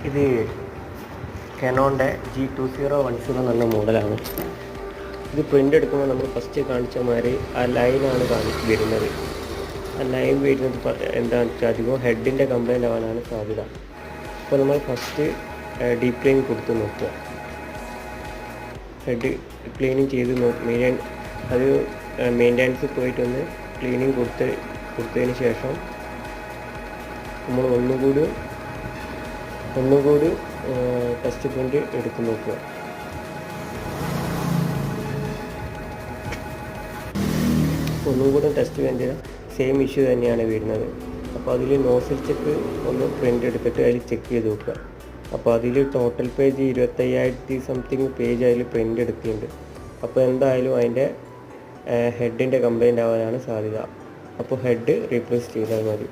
ഇത് കനോണിൻ്റെ G2010 എന്ന് പറഞ്ഞ മോഡലാണ്. ഇത് പ്രിൻ്റ് എടുക്കുമ്പോൾ നമ്മൾ ഫസ്റ്റ് കാണിച്ച മാതിരി ആ ലൈനാണ് വരുന്നത്. ആ ലൈൻ വരുന്നത് എന്താണെന്ന് വെച്ചാൽ അധികം ഹെഡിൻ്റെ കംപ്ലൈൻ്റ് ആവാനാണ് സാധ്യത. അപ്പോൾ നമ്മൾ ഫസ്റ്റ് ഡീപ്പ് ക്ലീൻ കൊടുത്ത് നോക്കുക. ഹെഡ് ക്ലീനിങ് ചെയ്ത് അത് മെയിൻ്റെനൻസ് പോയിട്ടൊന്ന് ക്ലീനിങ് കൊടുത്തതിന് ശേഷം നമ്മൾ ഒന്നുകൂടി ടെസ്റ്റ് പ്രിൻ്റ് എടുത്ത് നോക്കുക. ഒന്നുകൂടി ടെസ്റ്റ് പ്രിൻ്റ് സെയിം ഇഷ്യൂ തന്നെയാണ് വരുന്നത്. അപ്പോൾ അതിൽ നോസിൽ ചെക്ക് ഒന്ന് പ്രിൻ്റ് എടുത്തിട്ട് അതിൽ ചെക്ക് ചെയ്ത് നോക്കുക. അപ്പോൾ അതിൽ ടോട്ടൽ പേജ് 25,000 സംതിങ് പേജ് അതിൽ പ്രിൻ്റ് എടുക്കുന്നുണ്ട്. അപ്പോൾ എന്തായാലും അതിൻ്റെ ഹെഡിൻ്റെ കംപ്ലൈൻ്റ് ആവാനാണ് സാധ്യത. അപ്പോൾ ഹെഡ് റീപ്ലേസ് ചെയ്താൽ മതി.